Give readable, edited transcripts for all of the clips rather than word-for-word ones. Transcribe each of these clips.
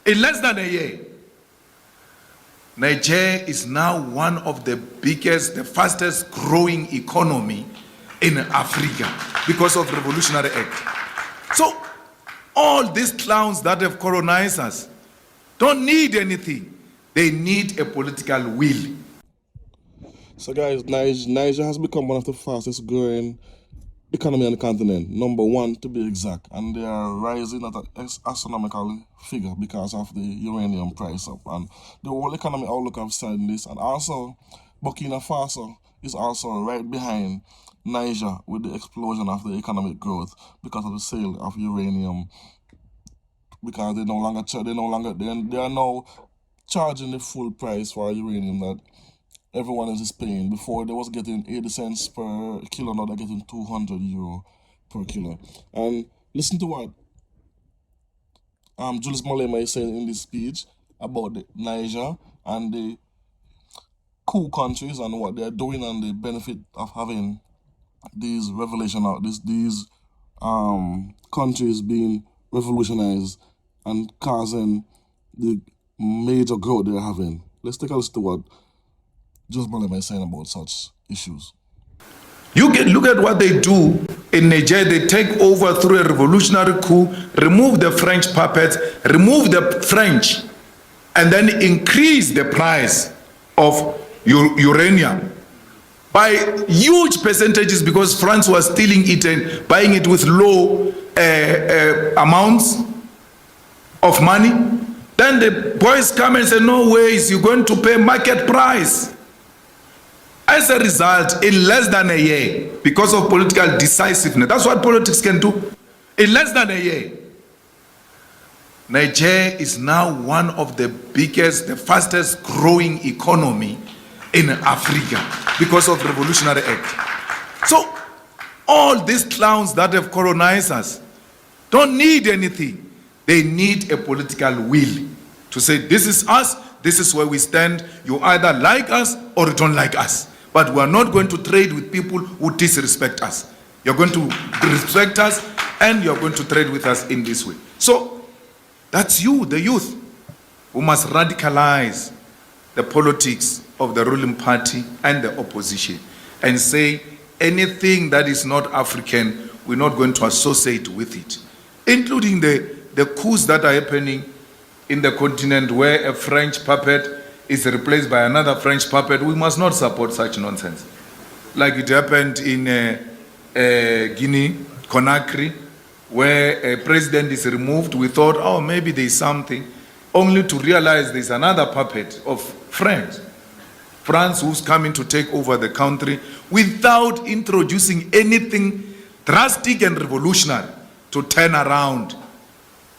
In less than a year, Niger is now one of the biggest, the fastest growing economy in Africa because of Revolutionary Act. So all these clowns that have colonized us don't need anything. They need a political will. So guys, Niger has become one of the fastest growing economy on the continent, number one to be exact, and they are rising at an astronomical figure because of the uranium price up, and the whole economy outlook have said this. And also Burkina Faso is also right behind Niger with the explosion of the economic growth because of the sale of uranium, because they are now charging the full price for uranium that everyone else is paying. Before they was getting 80 cents per kilo, now they're getting 200 euro per kilo. And listen to what Julius Malema is saying in this speech about the Niger and the cool countries and what they're doing and the benefit of having these these countries being revolutionized and causing the major growth they're having. Let's take a listen to what Julius Malema is saying about such issues. Look at what they do in Niger. They take over through a revolutionary coup, remove the French puppets, remove the French, and then increase the price of uranium by huge percentages because France was stealing it and buying it with low amounts of money. Then the boys come and say, no ways, you're going to pay market price. As a result, in less than a year, because of political decisiveness, that's what politics can do. In less than a year, Niger is now one of the biggest, the fastest growing economy in Africa because of Revolutionary Act. So all these clowns that have colonized us don't need anything. They need a political will to say, this is us, this is where we stand. You either like us or don't like us. But we are not going to trade with people who disrespect us. You're going to respect us and you're going to trade with us in this way. So that's you, the youth, who must radicalize the politics of the ruling party and the opposition and say anything that is not African, we're not going to associate with it, including the coups that are happening in the continent where a French puppet is replaced by another French puppet. We must not support such nonsense. Like it happened in Guinea, Conakry, where a president is removed. We thought, oh, maybe there's something, only to realize there's another puppet of France who's coming to take over the country without introducing anything drastic and revolutionary to turn around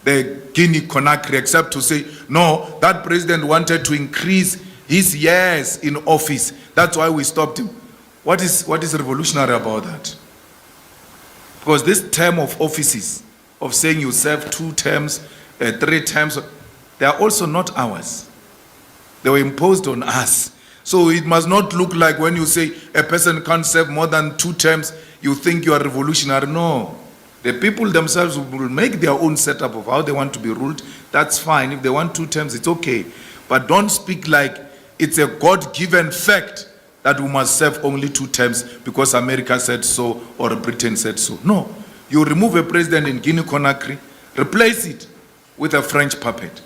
the Guinea-Conakry, except to say, no, that president wanted to increase his years in office. That's why we stopped him. What is revolutionary about that? Because this term of offices, of saying you serve 2 terms, 3 terms, they are also not ours. They were imposed on us. So it must not look like when you say a person can't serve more than 2 terms, you think you are revolutionary. No. The people themselves will make their own setup of how they want to be ruled. That's fine. If they want 2 terms, it's okay. But don't speak like it's a God-given fact that we must serve only 2 terms because America said so or Britain said so. No. You remove a president in Guinea-Conakry, replace it with a French puppet.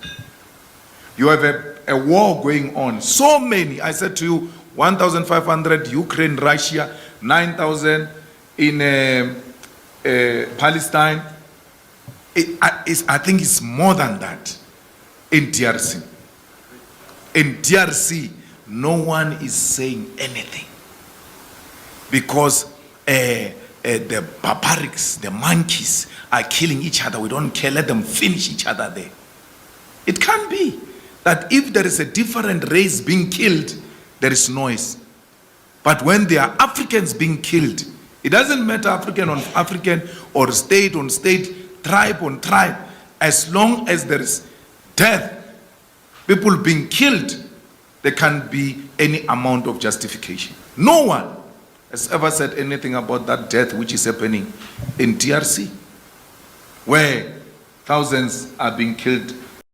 You have a war going on. So many. I said to you, 1,500 Ukraine, Russia, 9,000 in Palestine. I think it's more than that in DRC. In DRC, no one is saying anything because the barbarics, the monkeys are killing each other. We don't care. Let them finish each other there. It can't be that if there is a different race being killed, there is noise. But when there are Africans being killed, it doesn't matter African on African or state on state, tribe on tribe. As long as there is death, people being killed, there can't be any amount of justification. No one has ever said anything about that death which is happening in DRC, where thousands are being killed